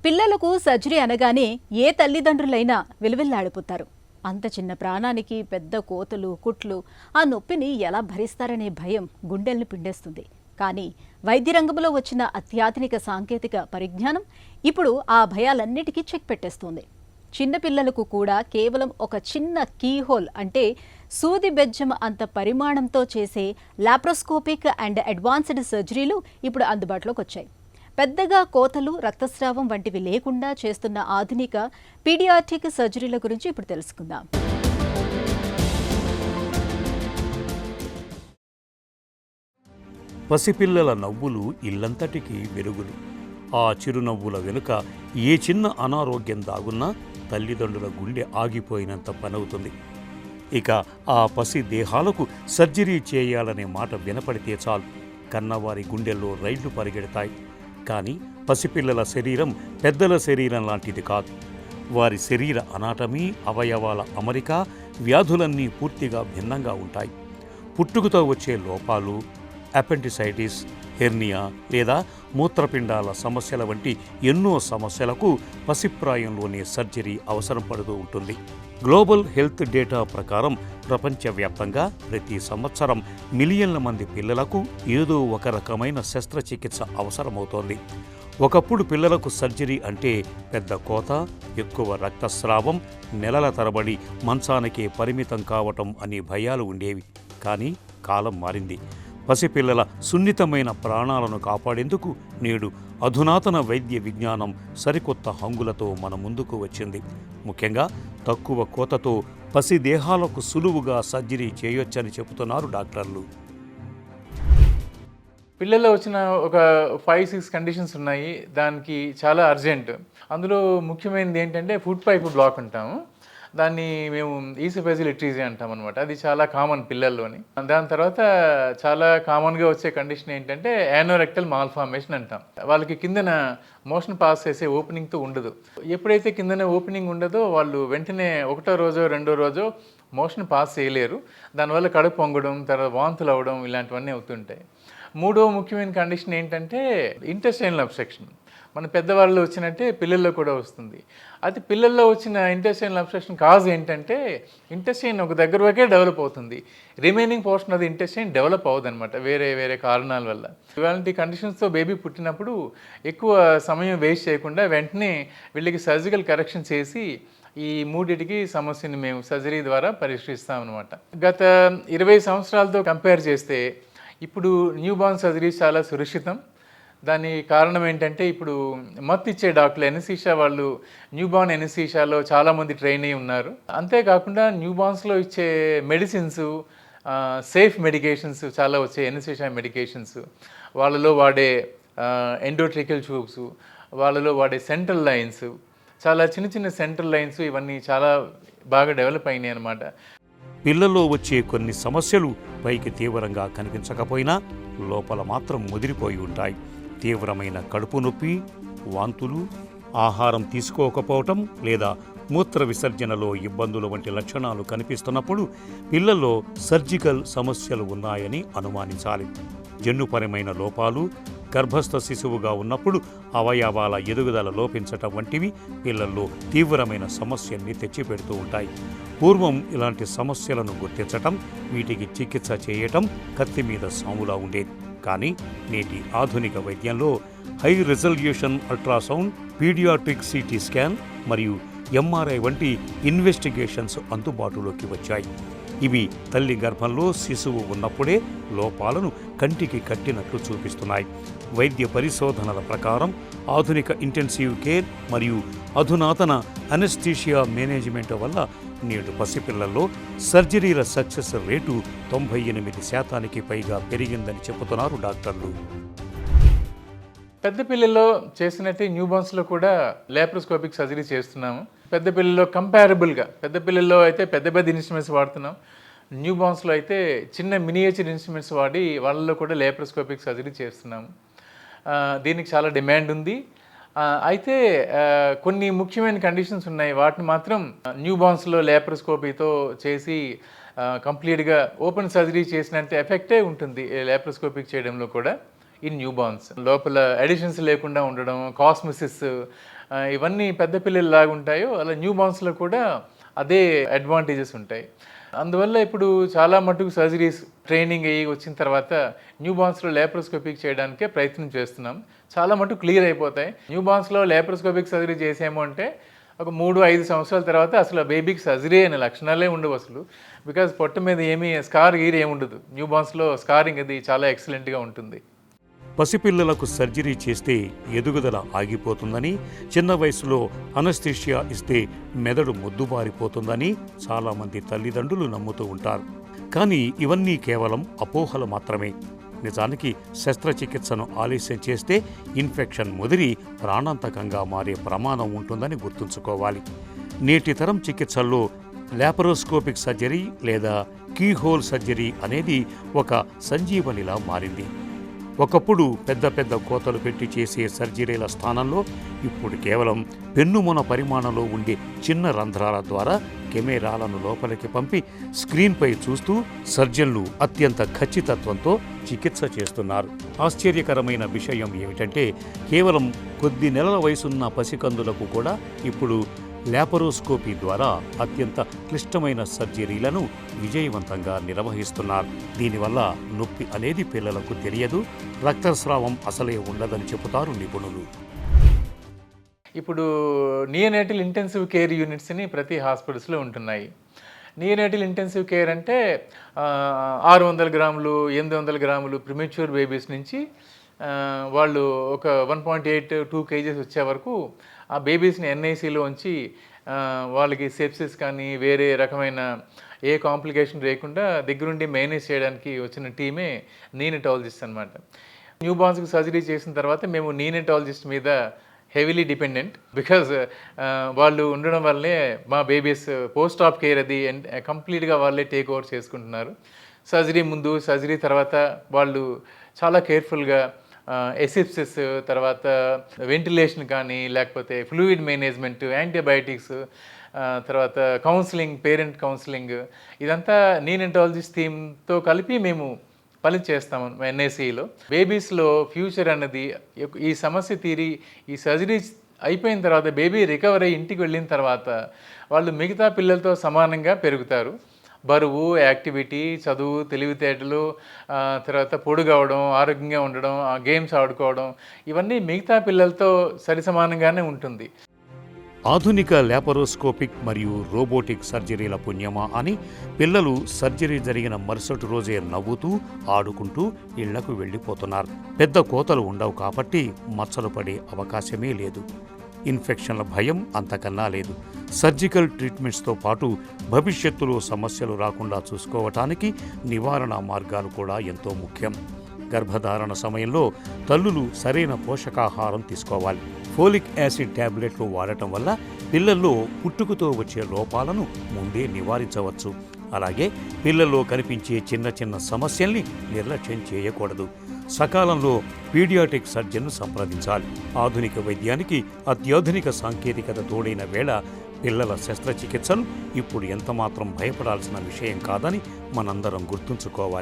పిల్లలకు సర్జరీ అనగానే ఏ తల్లిదండ్రులైనా విలువిల్లాడిపోతారు. అంత చిన్న ప్రాణానికి పెద్ద కోతలు, కుట్లు, ఆ నొప్పిని ఎలా భరిస్తారనే భయం గుండెల్ని పిండేస్తుంది. కానీ వైద్య రంగంలో వచ్చిన అత్యాధునిక సాంకేతిక పరిజ్ఞానం ఇప్పుడు ఆ భయాలన్నిటికీ చెక్ పెట్టేస్తుంది. చిన్నపిల్లలకు కూడా కేవలం ఒక చిన్న కీహోల్ అంటే సూది బెజ్జం అంత పరిమాణంతో చేసే లాప్రోస్కోపిక్ అండ్ అడ్వాన్స్డ్ సర్జరీలు ఇప్పుడు అందుబాటులోకి వచ్చాయి. పెద్దగా కోతలు, రక్తస్రావం వంటివి లేకుండా చేస్తున్న ఆధునిక పీడియాట్రిక్ సర్జరీల గురించి ఇప్పుడు తెలుసుకుందాం. పసిపిల్లల నవ్వులు ఇల్లంతటికీ వెలుగులు. ఆ చిరునవ్వుల వెనుక ఏ చిన్న అనారోగ్యం దాగున్నా తల్లిదండ్రుల గుండె ఆగిపోయినంత పనవుతుంది. ఇక ఆ పసి దేహాలకు సర్జరీ చేయాలనే మాట వినపడితే చాలు కన్నవారి గుండెల్లో రైళ్లు పరిగెడతాయి. కానీ పసిపిల్లల శరీరం పెద్దల శరీరం లాంటిది కాదు. వారి శరీర అనాటమీ, అవయవాల అమరిక, వ్యాధులన్నీ పూర్తిగా భిన్నంగా ఉంటాయి. పుట్టుకతో వచ్చే లోపాలు, అపెండిసైటిస్, హెర్నియా లేదా మూత్రపిండాల సమస్యల వంటి ఎన్నో సమస్యలకు పసిప్రాయంలోనే సర్జరీ అవసరం పడుతూ ఉంటుంది. గ్లోబల్ హెల్త్ డేటా ప్రకారం ప్రపంచవ్యాప్తంగా ప్రతి సంవత్సరం మిలియన్ల మంది పిల్లలకు ఏదో ఒక రకమైన శస్త్రచికిత్స అవసరమవుతోంది. ఒకప్పుడు పిల్లలకు సర్జరీ అంటే పెద్ద కోత, ఎక్కువ రక్తస్రావం, నెలల తరబడి మంచానికే పరిమితం కావటం అనే భయాలు ఉండేవి. కానీ కాలం మారింది. పసిపిల్లల సున్నితమైన ప్రాణాలను కాపాడేందుకు నేడు అధునాతన వైద్య విజ్ఞానం సరికొత్త హంగులతో మన ముందుకు వచ్చింది. ముఖ్యంగా తక్కువ కోతతో పసిదేహాలకు సులువుగా సర్జరీ చేయొచ్చని చెబుతున్నారు డాక్టర్లు. పిల్లల్లో వచ్చిన ఒక 5-6 కండిషన్స్ ఉన్నాయి. దానికి చాలా అర్జెంట్. అందులో ముఖ్యమైనది ఏంటంటే ఫుడ్ పైప్ బ్లాక్ అంటాము. దాన్ని మేము ఈసోఫేజియల్ ఎట్రీజియా అంటాం అనమాట. అది చాలా కామన్ పిల్లల్లోని. దాని తర్వాత చాలా కామన్గా వచ్చే కండిషన్ ఏంటంటే యానోరెక్టల్ మాల్ఫార్మేషన్ అంటాం. వాళ్ళకి కిందన మోషన్ పాస్ చేసే ఓపెనింగ్తో ఉండదు. ఎప్పుడైతే కిందన ఓపెనింగ్ ఉండదో వాళ్ళు వెంటనే ఒకటో రోజో రెండో రోజో మోషన్ పాస్ చేయలేరు. దానివల్ల కడుపు పొంగడం, తర్వాత వాంతులు అవ్వడం ఇలాంటివన్నీ అవుతుంటాయి. మూడో ముఖ్యమైన కండిషన్ ఏంటంటే ఇంటెస్టైనల్ అబ్స్ట్రక్షన్. మన పెద్దవాళ్ళు వచ్చినట్టే పిల్లల్లో కూడా వస్తుంది. అది పిల్లల్లో వచ్చిన ఇంటెస్టైనల్ అబ్స్ట్రక్షన్ కాజ్ ఏంటంటే ఇంటెస్టైన్ ఒక దగ్గర వరకే డెవలప్ అవుతుంది. Remaining portion of the intestine develop అవ్వదన్నమాట వేరే వేరే కారణాల వల్ల. ఇలాంటి కండిషన్స్తో బేబీ పుట్టినప్పుడు ఎక్కువ సమయం వేస్ట్ చేయకుండా వెంటనే వీళ్ళకి సర్జికల్ కరెక్షన్ చేసి ఈ మూడిటికి సమస్యని మేము సర్జరీ ద్వారా పరిష్కరిస్తామన్నమాట. గత 20 సంవత్సరాలతో కంపేర్ చేస్తే ఇప్పుడు న్యూ బార్న్ సర్జరీ చాలా సురక్షితం. దాని కారణం ఏంటంటే ఇప్పుడు మత్తు ఇచ్చే డాక్టర్లు ఎనస్థీషియా వాళ్ళు న్యూ బార్న్ ఎనస్థీషియాలో చాలామంది ట్రైన్ అయి ఉన్నారు. అంతేకాకుండా న్యూ బార్న్స్లో ఇచ్చే మెడిసిన్స్, సేఫ్ మెడికేషన్స్ చాలా వచ్చాయి. ఎనస్థీషియా మెడికేషన్స్, వాళ్ళలో వాడే ఎండోట్రికల్ ట్యూబ్స్, వాళ్ళలో వాడే సెంట్రల్ లైన్స్, చాలా చిన్న చిన్న సెంట్రల్ లైన్స్, ఇవన్నీ చాలా బాగా డెవలప్ అయినాయి అన్నమాట. పిల్లల్లో వచ్చే కొన్ని సమస్యలు పైకి తీవ్రంగా కనిపించకపోయినా లోపల మాత్రం ముదిరిపోయి ఉంటాయి. తీవ్రమైన కడుపు నొప్పి, వాంతులు, ఆహారం తీసుకోకపోవటం లేదా మూత్ర విసర్జనలో ఇబ్బందులు వంటి లక్షణాలు కనిపిస్తున్నప్పుడు పిల్లల్లో సర్జికల్ సమస్యలు ఉన్నాయని అనుమానించాలి. జన్యుపరమైన లోపాలు, గర్భస్థ శిశువుగా ఉన్నప్పుడు అవయవాల ఎదుగుదల లోపించటం వంటివి పిల్లల్లో తీవ్రమైన సమస్యల్ని తెచ్చిపెడుతూ ఉంటాయి. పూర్వం ఇలాంటి సమస్యలను గుర్తించటం, వీటికి చికిత్స చేయటం కత్తి మీద సాములా ఉండేది. కానీ నేటి ఆధునిక వైద్యంలో high resolution ultrasound, paediatric CT scan మరియు ఎంఆర్ఐ వంటి ఇన్వెస్టిగేషన్స్ అందుబాటులోకి వచ్చాయి. ఇవి తల్లి గర్భంలో శిశువు ఉన్నప్పుడే లోపాలను కంటికి కట్టినట్లు చూపిస్తున్నాయి. వైద్య పరిశోధనల ప్రకారం ఆధునిక ఇంటెన్సివ్ కేర్ మరియు అధునాతన అనెస్థీషియా మేనేజ్మెంట్ వల్ల నేడు పసిపిల్లల్లో సర్జరీల సక్సెస్ రేటు 98% పైగా పెరిగిందని చెబుతున్నారు డాక్టర్లు. పెద్ద పిల్లల్లో చేసినట్టే న్యూ బార్న్స్లో కూడా లాప్రోస్కోపిక్ సర్జరీ చేస్తున్నాము. పెద్ద పిల్లల్లో కంపారబుల్గా, పెద్ద పిల్లల్లో అయితే పెద్ద పెద్ద ఇన్స్ట్రుమెంట్స్ వాడుతున్నాం. న్యూ బార్న్స్లో అయితే చిన్న మినియేచర్ ఇన్స్ట్రుమెంట్స్ వాడి వాళ్ళలో కూడా లాప్రోస్కోపిక్ సర్జరీ చేస్తున్నాము. దీనికి చాలా డిమాండ్ ఉంది. అయితే కొన్ని ముఖ్యమైన కండిషన్స్ ఉన్నాయి. వాటిని మాత్రం న్యూ బార్న్స్లో లాప్రోస్కోపీతో చేసి కంప్లీట్గా ఓపెన్ సర్జరీ చేసినంత ఎఫెక్టే ఉంటుంది లాప్రోస్కోపిక్ చేయడంలో కూడా. ఇన్ న్యూ బార్న్స్ లోపల అడిషన్స్ లేకుండా ఉండడం, కాస్మెసిస్ ఇవన్నీ పెద్ద పిల్లల్లాగా ఉంటాయో అలా న్యూ బార్న్స్లో కూడా అదే అడ్వాంటేజెస్ ఉంటాయి. అందువల్ల ఇప్పుడు చాలా మటుకు సర్జరీస్ ట్రైనింగ్ అయ్యి వచ్చిన తర్వాత న్యూ బార్న్స్లో లేప్రోస్కోపిక్ చేయడానికే ప్రయత్నం చేస్తున్నాం. చాలా మటుకు క్లియర్ అయిపోతాయి. న్యూ బార్న్స్లో లేప్రోస్కోపిక్ సర్జరీ చేసాము అంటే ఒక 3-5 సంవత్సరాల తర్వాత అసలు బేబీకి సర్జరీ అనే లక్షణాలే ఉండవు అసలు. బికాజ్ పొట్ట మీద ఏమీ స్కార్ ఏమి ఉండదు. న్యూ బార్న్స్లో స్కారింగ్ అది చాలా ఎక్సలెంట్గా ఉంటుంది. పసిపిల్లలకు సర్జరీ చేస్తే ఎదుగుదల ఆగిపోతుందని, చిన్న వయసులో అనస్థీషియా ఇస్తే మెదడు మొద్దుబారిపోతుందని చాలామంది తల్లిదండ్రులు నమ్ముతూ ఉంటారు. కానీ ఇవన్నీ కేవలం అపోహలు మాత్రమే. నిజానికి శస్త్రచికిత్సను ఆలస్యం చేస్తే ఇన్ఫెక్షన్ ముదిరి ప్రాణాంతకంగా మారే ప్రమాదం ఉంటుందని గుర్తుంచుకోవాలి. నేటి తరం చికిత్సల్లో లాపరోస్కోపిక్ సర్జరీ లేదా కీహోల్ సర్జరీ అనేది ఒక సంజీవనిలా మారింది. ఒకప్పుడు పెద్ద పెద్ద కోతలు పెట్టి చేసే సర్జరీల స్థానంలో ఇప్పుడు కేవలం పెన్నుమొన పరిమాణంలో ఉండే చిన్న రంధ్రాల ద్వారా కెమెరాలను లోపలికి పంపి స్క్రీన్పై చూస్తూ సర్జన్లు అత్యంత ఖచ్చితత్వంతో చికిత్స చేస్తున్నారు. ఆశ్చర్యకరమైన విషయం ఏమిటంటే కేవలం కొద్ది నెలల వయసున్న పసికందులకు కూడా ఇప్పుడు లాపరోస్కోపీ ద్వారా అత్యంత క్లిష్టమైన సర్జరీలను విజయవంతంగా నిర్వహిస్తున్నారు. దీనివల్ల నొప్పి అనేది పిల్లలకు తెలియదు, రక్తస్రావం అసలే ఉండదని చెబుతారు నిపుణులు. ఇప్పుడు నియోనేటల్ ఇంటెన్సివ్ కేర్ యూనిట్స్ని ప్రతి హాస్పిటల్స్లో ఉంటున్నాయి. నియోనేటల్ ఇంటెన్సివ్ కేర్ అంటే 600 గ్రాములు 800 గ్రాములు ప్రిమెచ్యూర్ బేబీస్ నుంచి వాళ్ళు ఒక 1.8-2 kgs వచ్చే వరకు ఆ బేబీస్ని ఎన్ఐసిలో ఉంచి వాళ్ళకి సెప్సిస్ కానీ వేరే రకమైన ఏ కాంప్లికేషన్ లేకుండా దగ్గరుండి మేనేజ్ చేయడానికి వచ్చిన టీమే నీనటాలజిస్ట్ అనమాట. న్యూ బార్న్స్కి సర్జరీ చేసిన తర్వాత మేము నీనటాలజిస్ట్ మీద హెవీలీ డిపెండెంట్. బికాజ్ వాళ్ళు ఉండడం వల్లే మా బేబీస్ పోస్ట్ ఆఫ్ కేర్ అది కంప్లీట్గా వాళ్ళే టేక్ ఓవర్ చేసుకుంటున్నారు. సర్జరీ ముందు సర్జరీ తర్వాత వాళ్ళు చాలా కేర్ఫుల్గా ఎసిప్సిస్ తర్వాత వెంటిలేషన్ కానీ లేకపోతే ఫ్లూయిడ్ మేనేజ్మెంట్, యాంటీబయాటిక్స్, తర్వాత కౌన్సిలింగ్, పేరెంట్ కౌన్సిలింగ్, ఇదంతా నీనటాలజిస్ట్ థీమ్తో కలిపి మేము పని చేస్తాము ఎన్ఐసిలో. బేబీస్లో ఫ్యూచర్ అన్నది ఈ సమస్య తీరి ఈ సర్జరీ అయిపోయిన తర్వాత బేబీ రికవర్ అయ్యి ఇంటికి వెళ్ళిన తర్వాత వాళ్ళు మిగతా పిల్లలతో సమానంగా పెరుగుతారు. బరువు, యాక్టివిటీ, చదువు, తెలివితేటలు, తర్వాత పొడుగవడం, ఆరోగ్యంగా ఉండడం, గేమ్స్ ఆడుకోవడం, ఇవన్నీ మిగతా పిల్లలతో సరిసమానంగానే ఉంటుంది. ఆధునిక లాపరోస్కోపిక్ మరియు రోబోటిక్ సర్జరీల పుణ్యమా అని పిల్లలు సర్జరీ జరిగిన మరుసటి రోజే నవ్వుతూ ఆడుకుంటూ ఇళ్లకు వెళ్ళిపోతున్నారు. పెద్ద కోతలు ఉండవు కాబట్టి మచ్చలు పడే అవకాశమే లేదు. ఇన్ఫెక్షన్ల భయం అంతకన్నా లేదు. సర్జికల్ ట్రీట్మెంట్స్తో పాటు భవిష్యత్తులో సమస్యలు రాకుండా చూసుకోవటానికి నివారణ మార్గాలు కూడా ఎంతో ముఖ్యం. గర్భధారణ సమయంలో తల్లులు సరైన పోషకాహారం తీసుకోవాలి. ఫోలిక్ యాసిడ్ టాబ్లెట్లు వాడటం వల్ల పిల్లల్లో పుట్టుకతో వచ్చే లోపాలను ముందే నివారించవచ్చు. అలాగే పిల్లల్లో కనిపించే చిన్న చిన్న సమస్యల్ని నిర్లక్ష్యం చేయకూడదు. సకాలంలో పీడియాటిక్ సర్జన్ను సంప్రదించాలి. ఆధునిక వైద్యానికి అత్యాధునిక సాంకేతికత తోడైన వేళ పిల్లల శస్త్రచికిత్సలు ఇప్పుడు ఎంతమాత్రం భయపడాల్సిన విషయం కాదని మనందరం గుర్తుంచుకోవాలి.